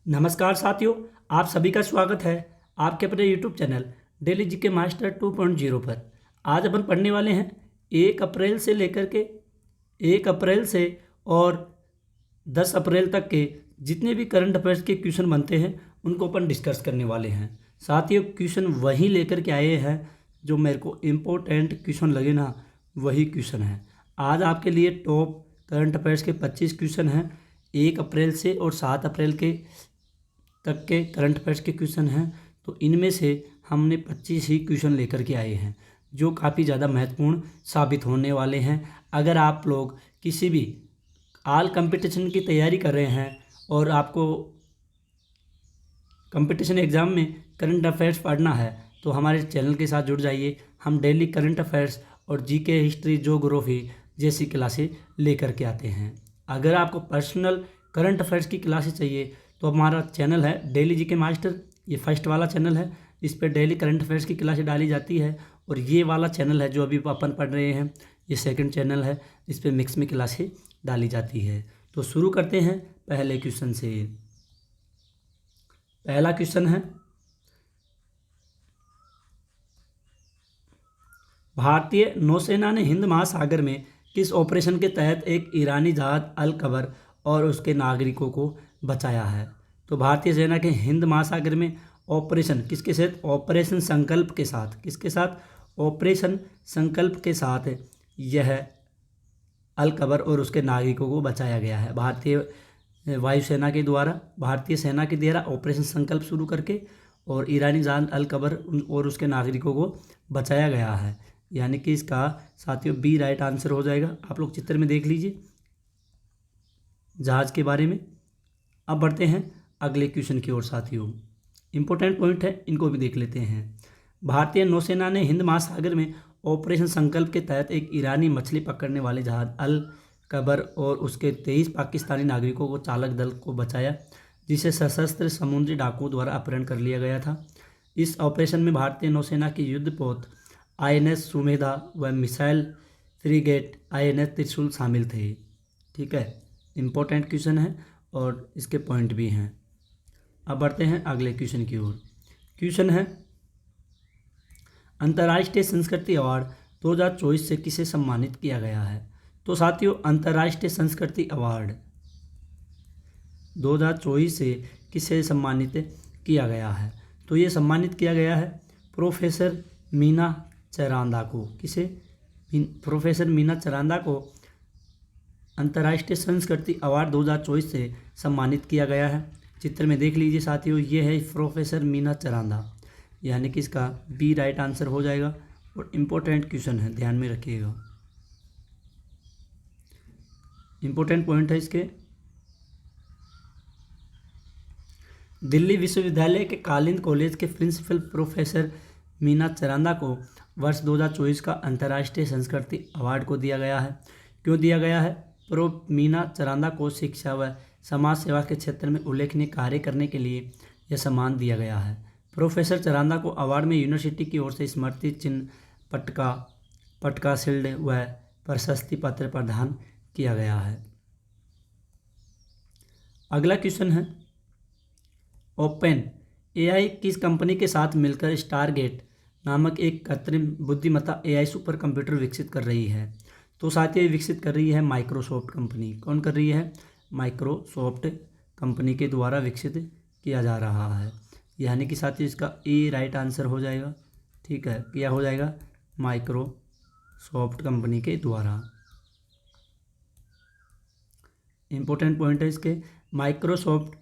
नमस्कार साथियों, आप सभी का स्वागत है आपके अपने YouTube channel daily GK master 2.0 पर। आज अपन पढ़ने वाले हैं 1 अप्रैल से लेकर के 1 अप्रैल से और 10 अप्रैल तक के जितने भी करंट अफेयर्स के क्वेश्चन बनते हैं उनको अपन डिस्कस करने वाले हैं। साथियों, क्वेश्चन वही लेकर के आए हैं जो मेरे को इम्पोर्टेंट क्वेश्चन लगे ना, वही क्वेश्चन है। आज आपके लिए टॉप करंट अफेयर्स के 25 क्वेश्चन हैं 1 अप्रैल से और 7 अप्रैल के तक के करंट अफेयर्स के क्वेश्चन हैं। तो इनमें से हमने 25 ही क्वेश्चन लेकर के आए हैं जो काफ़ी ज़्यादा महत्वपूर्ण साबित होने वाले हैं। अगर आप लोग किसी भी ऑल कंपटीशन की तैयारी कर रहे हैं और आपको कंपटीशन एग्ज़ाम में करंट अफेयर्स पढ़ना है तो हमारे चैनल के साथ जुड़ जाइए। हम डेली करंट अफेयर्स और जीके, हिस्ट्री, ज्योग्राफी जैसी क्लासें लेकर के आते हैं। अगर आपको पर्सनल करंट अफेयर्स की क्लासेस चाहिए तो हमारा चैनल है डेली जीके मास्टर, ये फर्स्ट वाला चैनल है। इस पर डेली करंट अफेयर्स की क्लासें डाली जाती है। और ये वाला चैनल है जो अभी अपन पढ़ रहे हैं, ये सेकंड चैनल है, इस पर मिक्स में क्लासें डाली जाती है। तो शुरू करते हैं पहले क्वेश्चन से। पहला क्वेश्चन है, भारतीय नौसेना ने हिंद महासागर में किस ऑपरेशन के तहत एक ईरानी जहाज अल कबर और उसके नागरिकों को बचाया है? तो भारतीय सेना के हिंद महासागर में ऑपरेशन किसके साथ? ऑपरेशन संकल्प के साथ। किसके साथ? ऑपरेशन संकल्प के साथ यह अल कबर और उसके नागरिकों को बचाया गया है। भारतीय वायुसेना के द्वारा, भारतीय सेना के द्वारा ऑपरेशन संकल्प शुरू करके और ईरानी जहाज अल कबर और उसके नागरिकों को बचाया गया है। यानी कि इसका साथियों बी राइट आंसर हो जाएगा। आप लोग चित्र में देख लीजिए जहाज के बारे में। अब बढ़ते हैं अगले क्वेश्चन की ओर साथियों। इंपॉर्टेंट पॉइंट है, इनको भी देख लेते हैं। भारतीय नौसेना ने हिंद महासागर में ऑपरेशन संकल्प के तहत एक ईरानी मछली पकड़ने वाले जहाज अल कबर और उसके 23 पाकिस्तानी नागरिकों को चालक दल को बचाया, जिसे सशस्त्र समुद्री डाकुओं द्वारा अपहरण कर लिया गया था। इस ऑपरेशन में भारतीय नौसेना की युद्धपोत INS सुमेधा व मिसाइल फ्रीगेट INS त्रिशूल शामिल थे। ठीक है, इम्पोर्टेंट क्वेश्चन है और इसके पॉइंट भी हैं। अब बढ़ते हैं अगले क्वेश्चन की ओर। क्वेश्चन है, अंतर्राष्ट्रीय संस्कृति अवार्ड 2024 से किसे सम्मानित किया गया है? तो साथियों, अंतर्राष्ट्रीय संस्कृति अवार्ड 2024 से किसे सम्मानित किया गया है? तो ये सम्मानित किया गया है प्रोफेसर मीना चरांदा को। किसे? प्रोफेसर मीना चरांदा को अंतर्राष्ट्रीय संस्कृति अवार्ड 2024 से सम्मानित किया गया है। चित्र में देख लीजिए साथियों, ये है प्रोफेसर मीना चरांदा, यानी कि इसका बी राइट आंसर हो जाएगा। और इम्पोर्टेंट क्वेश्चन है, ध्यान में रखिएगा, इम्पोर्टेंट पॉइंट है इसके। दिल्ली विश्वविद्यालय के कालिंद कॉलेज के प्रिंसिपल प्रोफेसर मीना चरांदा को वर्ष 2024 का अंतर्राष्ट्रीय संस्कृति अवार्ड को दिया गया है। क्यों दिया गया है? प्रो मीना चरांदा को शिक्षा व समाज सेवा के क्षेत्र में उल्लेखनीय कार्य करने के लिए यह सम्मान दिया गया है। प्रोफेसर चरांदा को अवार्ड में यूनिवर्सिटी की ओर से स्मृति चिन्ह, पटका शील्ड व प्रशस्ति पत्र प्रदान किया गया है। अगला क्वेश्चन है, ओपन AI किस कंपनी के साथ मिलकर स्टारगेट नामक एक कृत्रिम बुद्धिमत्ता AI सुपर कंप्यूटर विकसित कर रही है? तो साथियों, विकसित कर रही है माइक्रोसॉफ्ट कंपनी। कौन कर रही है? माइक्रोसॉफ्ट कंपनी के द्वारा विकसित किया जा रहा है। यानी कि साथियों इसका ए राइट आंसर हो जाएगा। ठीक है, क्या हो जाएगा? माइक्रोसॉफ्ट कंपनी के द्वारा। इंपॉर्टेंट पॉइंट है इसके, माइक्रोसॉफ्ट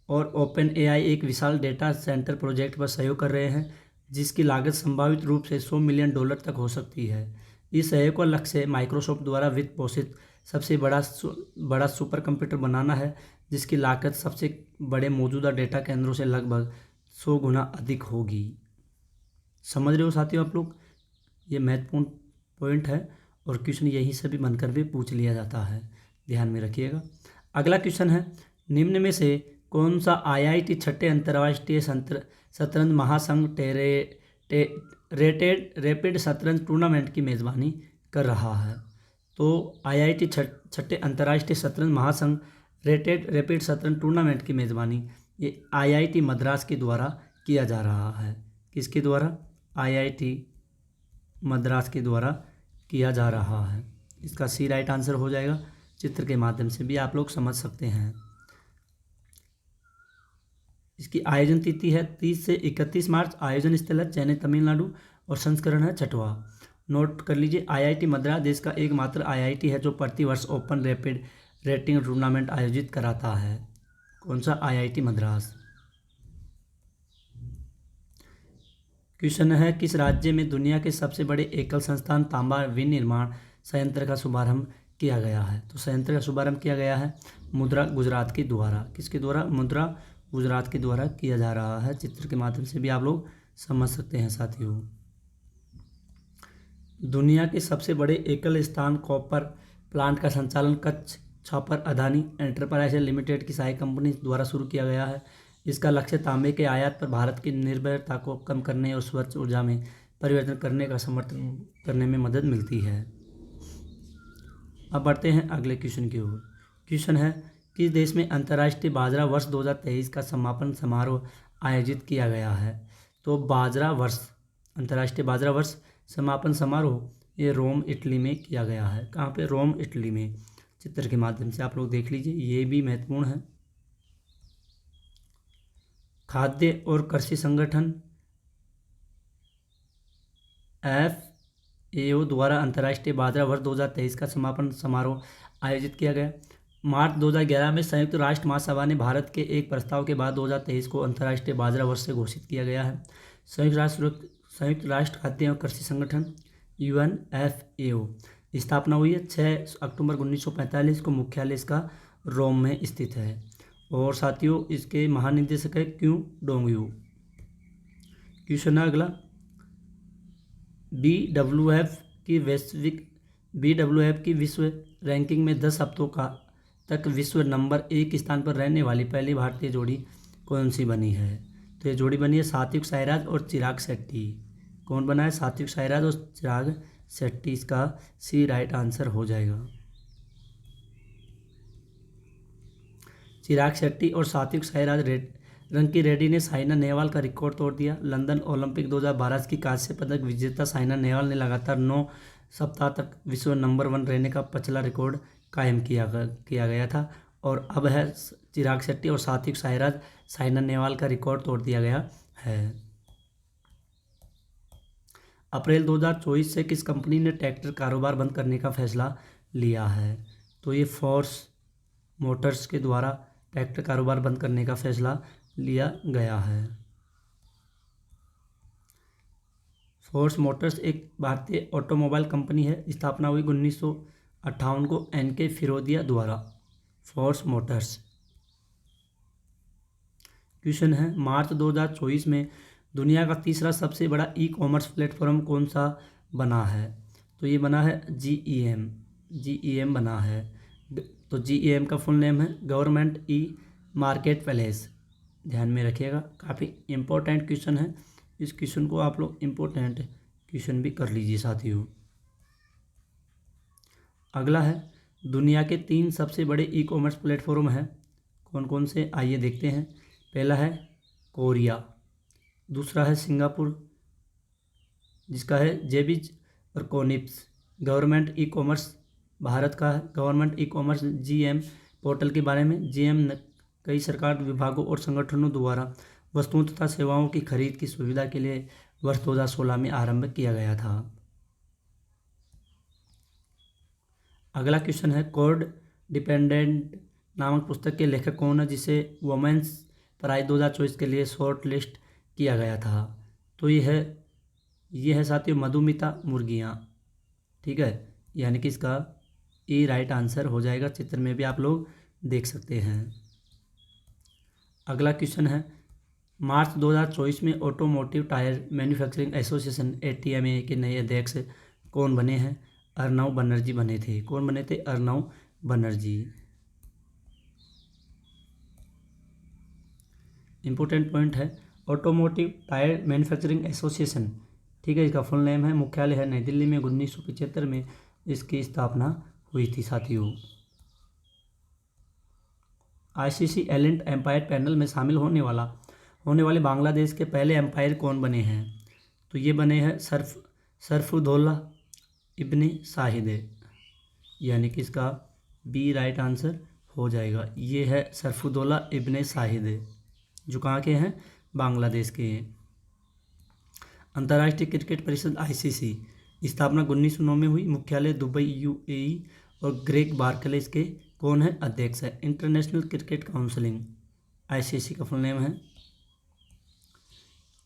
और ओपन AI एक विशाल डेटा सेंटर प्रोजेक्ट पर सहयोग कर रहे हैं जिसकी लागत संभावित रूप से $100 मिलियन तक हो सकती है। इस सहयोग का लक्ष्य माइक्रोसॉफ्ट द्वारा वित्त पोषित सबसे बड़ा सुपर कंप्यूटर बनाना है, जिसकी लागत सबसे बड़े मौजूदा डेटा केंद्रों से लगभग 100 गुना अधिक होगी। समझ रहे हो साथियों आप लोग? ये महत्वपूर्ण पॉइंट है और क्वेश्चन यहीं से भी बनकर भी पूछ लिया जाता है, ध्यान में रखिएगा। अगला क्वेश्चन है, निम्न में से कौन सा IIT छठे अंतर्राष्ट्रीय शतरंज महासंघ रैपिड शतरंज टूर्नामेंट की मेज़बानी कर रहा है? तो IIT छठे अंतर्राष्ट्रीय शतरंज महासंघ रैपिड शतरंज टूर्नामेंट की मेज़बानी ये आईआईटी मद्रास के द्वारा किया जा रहा है। किसके द्वारा? आईआईटी मद्रास के द्वारा किया जा रहा है। इसका सी राइट आंसर हो जाएगा। चित्र के माध्यम से भी आप लोग समझ सकते हैं। इसकी आयोजन तिथि है 30 से 31 मार्च। आयोजन स्थल है चेन्नई तमिलनाडु और संस्करण है 6वां। नोट कर लीजिए, आईआईटी मद्रास देश का एकमात्र आईआईटी है जो प्रतिवर्ष ओपन रैपिड रेटिंग टूर्नामेंट आयोजित कराता है। कौन सा? आईआईटी मद्रास। क्वेश्चन है, किस राज्य में दुनिया के सबसे बड़े एकल संस्थान तांबा विनिर्माण संयंत्र का शुभारंभ किया गया है? तो संयंत्र का शुभारंभ किया गया है मुद्रा गुजरात के द्वारा। किसके द्वारा? मुद्रा गुजरात के द्वारा किया जा रहा है। चित्र के माध्यम से भी आप लोग समझ सकते हैं साथियों। दुनिया के सबसे बड़े एकल स्थान कॉपर प्लांट का संचालन कच्छ छापर अदानी एंटरप्राइज लिमिटेड की सहायक कंपनी द्वारा शुरू किया गया है। इसका लक्ष्य तांबे के आयात पर भारत की निर्भरता को कम करने और स्वच्छ ऊर्जा में परिवर्तन करने का समर्थन करने में मदद मिलती है। अब बढ़ते हैं अगले क्वेश्चन की ओर। क्वेश्चन है, किस देश में अंतर्राष्ट्रीय बाजरा वर्ष 2023 का समापन समारोह आयोजित किया गया है? तो बाजरा वर्ष, अंतर्राष्ट्रीय बाजरा वर्ष समापन समारोह ये रोम इटली में किया गया है। कहाँ पे? रोम इटली में। चित्र के माध्यम से आप लोग देख लीजिए, ये भी महत्वपूर्ण है। खाद्य और कृषि संगठन FAO द्वारा अंतर्राष्ट्रीय बाजरा वर्ष 2023 का समापन समारोह आयोजित किया गया। मार्च 2011 में संयुक्त राष्ट्र महासभा ने भारत के एक प्रस्ताव के बाद 2023 को अंतर्राष्ट्रीय बाजरा वर्ष से घोषित किया गया है। संयुक्त राष्ट्र खाद्य और कृषि संगठन UNFAO स्थापना हुई है 6 अक्टूबर 1945 को। मुख्यालय इसका रोम में स्थित है और साथियों इसके महानिदेशक है क्यू डोंगयू। क्वेश्चन है अगला, BWF की विश्व रैंकिंग में 10 हफ्तों तक विश्व नंबर 1 स्थान पर रहने वाली पहली भारतीय जोड़ी कौन सी बनी है? तो ये जोड़ी बनी है सात्विक साईराज और चिराग शेट्टी। कौन बना है? सात्विक साईराज और चिराग शेट्टी। इसका सी राइट आंसर हो जाएगा। चिराग शेट्टी और सात्विक साईराज रंकी रेड्डी ने साइना नेहवाल का रिकॉर्ड तोड़ दिया। लंदन ओलंपिक 2012 की कांस्य पदक विजेता साइना नेहवाल ने लगातार 9 सप्ताह तक विश्व नंबर 1 रहने का पिछला रिकॉर्ड कायम किया गया था और अब है चिराग शेट्टी और सात्विक साईराज साइना नेहवाल का रिकॉर्ड तोड़ दिया गया है। अप्रैल 2024 से किस कंपनी ने ट्रैक्टर कारोबार बंद करने का फैसला लिया है? तो ये फोर्स मोटर्स के द्वारा ट्रैक्टर कारोबार बंद करने का फैसला लिया गया है। फोर्स मोटर्स एक भारतीय ऑटोमोबाइल कंपनी है। स्थापना हुई 1958 को NK फिरोदिया द्वारा। Force Motors. क्वेश्चन है, मार्च 2024 में दुनिया का तीसरा सबसे बड़ा ई-कॉमर्स प्लेटफॉर्म कौन सा बना है? तो ये बना है GEM बना है। तो GEM का फुल नेम है गवर्नमेंट ई मार्केट प्लेस। ध्यान में रखिएगा, काफ़ी इम्पोर्टेंट क्वेश्चन है। इस क्वेश्चन को आप लोग इम्पोर्टेंट क्वेश्चन भी कर लीजिए साथियों। अगला है, दुनिया के 3 सबसे बड़े ई-कॉमर्स प्लेटफॉर्म हैं। कौन कौन से? आइए देखते हैं। पहला है कोरिया, दूसरा है सिंगापुर जिसका है जेबिज और कोनिप्स। गवर्नमेंट ई कॉमर्स भारत का है। Government e commerce GM portal के बारे में। GM कई सरकार विभागों और संगठनों द्वारा वस्तुओं तथा सेवाओं की खरीद की सुविधा के लिए वर्ष 2016 में आरंभ किया गया था। अगला क्वेश्चन है, कोड डिपेंडेंट नामक पुस्तक के लेखक कौन है जिसे वुमेन्स प्राइज 2024 के लिए शॉर्ट लिस्ट किया गया था? तो ये है साथियों मधुमिता मुर्गियाँ। ठीक है, यानी कि इसका ई राइट आंसर हो जाएगा। चित्र में भी आप लोग देख सकते हैं। अगला क्वेश्चन है, मार्च 2024 में automotive tyre manufacturing association ATMA के नए अध्यक्ष कौन बने हैं? अर्नव बनर्जी बने थे। कौन बने थे? अर्नव बनर्जी। इंपॉर्टेंट पॉइंट है, ऑटोमोटिव टायर मैन्युफैक्चरिंग एसोसिएशन। ठीक है, इसका फुल नेम है, मुख्यालय है नई दिल्ली में। 1975 में इसकी स्थापना हुई थी साथियों। आईसीसी एलिट एम्पायर पैनल में शामिल होने वाले बांग्लादेश के पहले एम्पायर कौन बने हैं? तो ये बने हैं सरफुद्दौला इब्ने शाहिद, यानी कि इसका बी राइट आंसर हो जाएगा। ये है सरफुद्दौला इब्ने शाहिद, जो कहाँ के हैं? बांग्लादेश के हैं। अंतर्राष्ट्रीय क्रिकेट परिषद आईसीसी स्थापना 1909 में हुई, मुख्यालय दुबई यूएई, और ग्रेग बार्कले इसके कौन है? अध्यक्ष है। इंटरनेशनल क्रिकेट काउंसिलिंग आईसीसी का फुल नेम है।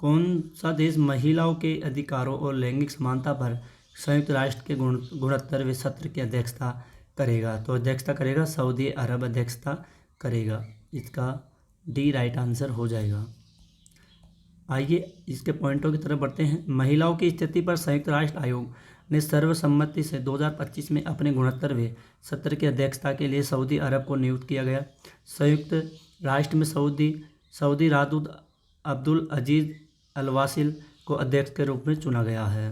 कौन सा देश महिलाओं के अधिकारों और लैंगिक समानता पर संयुक्त राष्ट्र के 69वें सत्र की अध्यक्षता करेगा? तो अध्यक्षता करेगा सऊदी अरब, अध्यक्षता करेगा। इसका डी राइट आंसर हो जाएगा। आइए इसके पॉइंटों की तरफ बढ़ते हैं। महिलाओं की स्थिति पर संयुक्त राष्ट्र आयोग ने सर्वसम्मति से 2025 में अपने 69वें सत्र की अध्यक्षता के लिए सऊदी अरब को नियुक्त किया गया। संयुक्त राष्ट्र में सऊदी रादूद अब्दुल अजीज अल वासिल को अध्यक्ष के रूप में चुना गया है।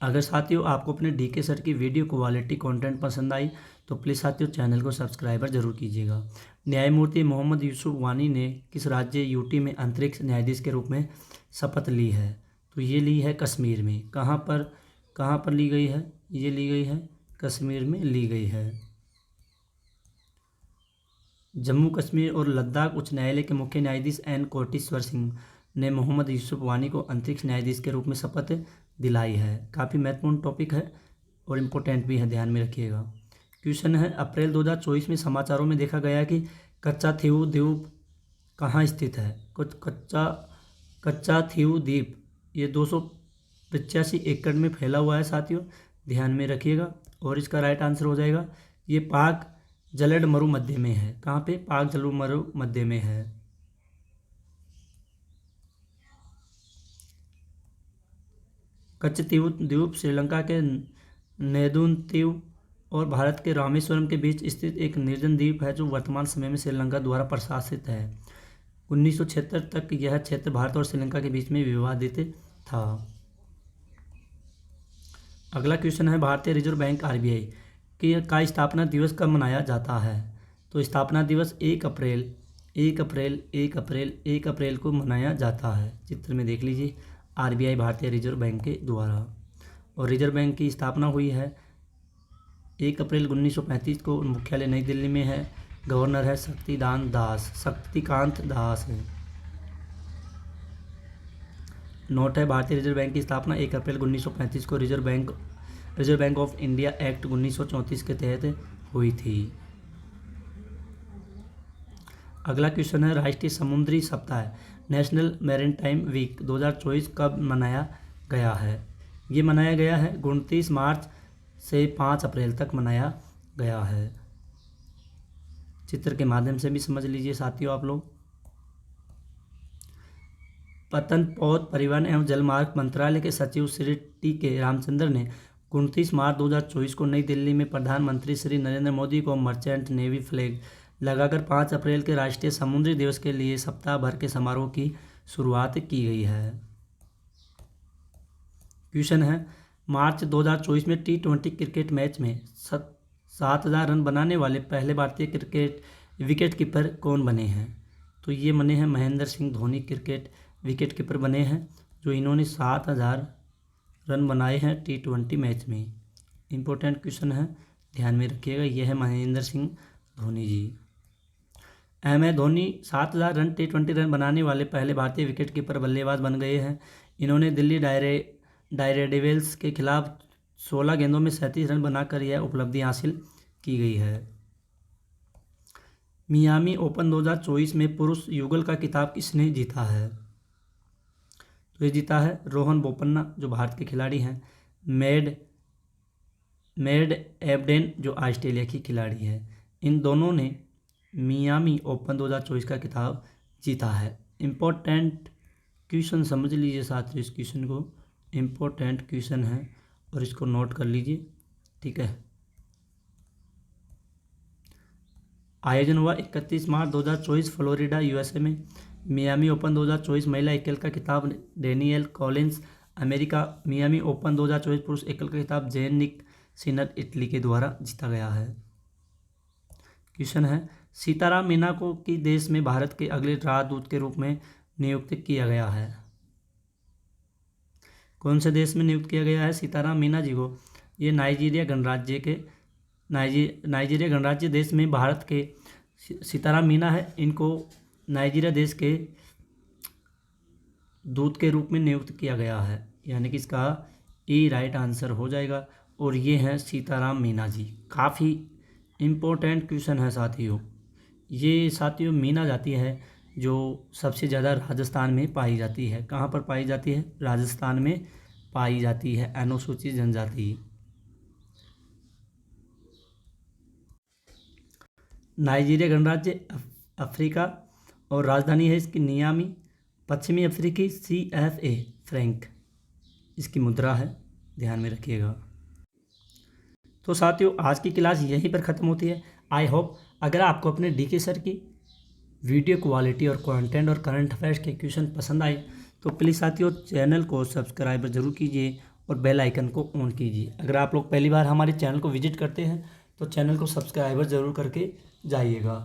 अगर साथियों आपको अपने डीके सर की वीडियो क्वालिटी कंटेंट पसंद आई तो प्लीज़ साथियों चैनल को सब्सक्राइबर जरूर कीजिएगा। न्यायमूर्ति मोहम्मद यूसुफ वानी ने किस राज्य यूटी में अंतरिक्ष न्यायाधीश के रूप में शपथ ली है? तो ये ली है कश्मीर में। कहाँ पर ली गई है? ये ली गई है कश्मीर में ली गई है। जम्मू कश्मीर और लद्दाख उच्च न्यायालय के मुख्य न्यायाधीश एन कोटेश्वर सिंह ने मोहम्मद यूसुफ वानी को अंतरिक्ष न्यायाधीश के रूप में शपथ दिलाई है। काफ़ी महत्वपूर्ण टॉपिक है और इम्पोर्टेंट भी है, ध्यान में रखिएगा। क्वेश्चन है, अप्रैल 2024 में समाचारों में देखा गया कि कच्चा थीवु द्वीप कहाँ स्थित है? कुछ कच्चा थीवु द्वीप ये 285 एकड़ में फैला हुआ है साथियों, ध्यान में रखिएगा। और इसका राइट आंसर हो जाएगा ये पाक जलड मरुमध्य में है। कहाँ पे? पाक जलड मरुमध्य में है। कच्छ द्वीप श्रीलंका के नेदुनतीव और भारत के रामेश्वरम के बीच स्थित एक निर्जन द्वीप है जो वर्तमान समय में श्रीलंका द्वारा प्रशासित है। 1976 तक यह क्षेत्र भारत और श्रीलंका के बीच में विवादित था। अगला क्वेश्चन है, भारतीय रिजर्व बैंक आरबीआई का स्थापना दिवस कब मनाया जाता है? तो स्थापना दिवस 1 अप्रैल को मनाया जाता है। चित्र में देख लीजिए, आरबीआई भारतीय रिजर्व बैंक के द्वारा। और रिजर्व बैंक की स्थापना हुई है 1 अप्रैल 1935 को। मुख्यालय नई दिल्ली में है। गवर्नर है शक्तिकांत दास है। नोट है, भारतीय रिजर्व बैंक की स्थापना 1 अप्रैल 1935 को reserve bank of India act 1934 के तहत हुई थी। अगला क्वेश्चन है, राष्ट्रीय समुद्री सप्ताह नेशनल मैरीटाइम वीक 2024 कब मनाया गया है? ये मनाया गया है 29 मार्च से 5 अप्रैल तक मनाया गया है। चित्र के माध्यम से भी समझ लीजिए साथियों आप लोग। पतन पौध परिवहन एवं जलमार्ग मंत्रालय के सचिव श्री टी.के. रामचंद्र ने 29 मार्च 2024 को नई दिल्ली में प्रधानमंत्री श्री नरेंद्र मोदी को मर्चेंट नेवी फ्लैग लगाकर 5 अप्रैल के राष्ट्रीय समुद्री दिवस के लिए सप्ताह भर के समारोह की शुरुआत की गई है। क्वेश्चन है, मार्च 2024 में T20 क्रिकेट मैच में 7000 रन बनाने वाले पहले भारतीय क्रिकेट विकेट कीपर कौन बने हैं? तो ये बने हैं Mahendra Singh Dhoni cricket wicket keeper बने हैं, जो इन्होंने 7000 रन बनाए हैं T20 मैच में। इम्पोर्टेंट क्वेश्चन है, ध्यान में रखिएगा। यह है महेंद्र सिंह धोनी जी। MS Dhoni 7000 run T20 run बनाने वाले पहले भारतीय विकेट कीपर बल्लेबाज बन गए हैं। इन्होंने दिल्ली डेयरडेविल्स के खिलाफ 16 गेंदों में 37 रन बनाकर यह उपलब्धि हासिल की गई है। मियामी ओपन 2024 में पुरुष युगल का खिताब किसने जीता है? तो ये जीता है रोहन बोपन्ना, जो भारत के खिलाड़ी हैं। मेड एबडेन, जो ऑस्ट्रेलिया की खिलाड़ी है। इन दोनों ने मियामी ओपन 2024 का खिताब जीता है। इम्पोर्टेंट क्वेश्चन समझ लीजिए साथियों, इस क्वेश्चन को इम्पोर्टेंट क्वेश्चन है और इसको नोट कर लीजिए, ठीक है। आयोजन हुआ 31 मार्च 2024 फ्लोरिडा यूएसए में। मियामी ओपन 2024 महिला एकल का खिताब Daniel Collins America. Miami open 2024 पुरुष एकल का खिताब जेनिक सिनर इटली के द्वारा जीता गया है। क्वेश्चन है, सीताराम मीना को किस देश में भारत के अगले राजदूत के रूप में नियुक्त किया गया है? कौन से देश में नियुक्त किया गया है सीताराम मीना जी को? ये नाइजीरिया गणराज्य देश में भारत के सीताराम मीना है, इनको नाइजीरिया देश के दूत के रूप में नियुक्त किया गया है, यानी कि इसका ए राइट आंसर हो जाएगा। और ये हैं सीताराम मीना जी। काफ़ी इम्पोर्टेंट क्वेश्चन है साथियों। ये साथियों मीना जाति है जो सबसे ज़्यादा राजस्थान में पाई जाती है। कहाँ पर पाई जाती है? राजस्थान में पाई जाती है, अनुसूचित जनजाति। नाइजीरिया गणराज्य अफ्रीका और राजधानी है इसकी नियामी। पश्चिमी अफ्रीकी CFA फ्रैंक इसकी मुद्रा है, ध्यान में रखिएगा। तो साथियों आज की क्लास यहीं पर ख़त्म होती है। आई होप अगर आपको अपने DK सर की वीडियो क्वालिटी और कंटेंट और करंट अफेयर्स के क्वेश्चन पसंद आए तो प्लीज़ साथियों चैनल को सब्सक्राइब ज़रूर कीजिए और बेल आइकन को ऑन कीजिए। अगर आप लोग पहली बार हमारे चैनल को विजिट करते हैं तो चैनल को सब्सक्राइबर ज़रूर करके जाइएगा।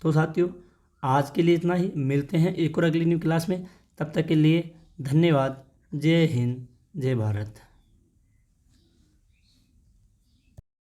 तो साथियों आज के लिए इतना ही, मिलते हैं एक और अगली न्यू क्लास में। तब तक के लिए धन्यवाद। जय हिंद, जय भारत।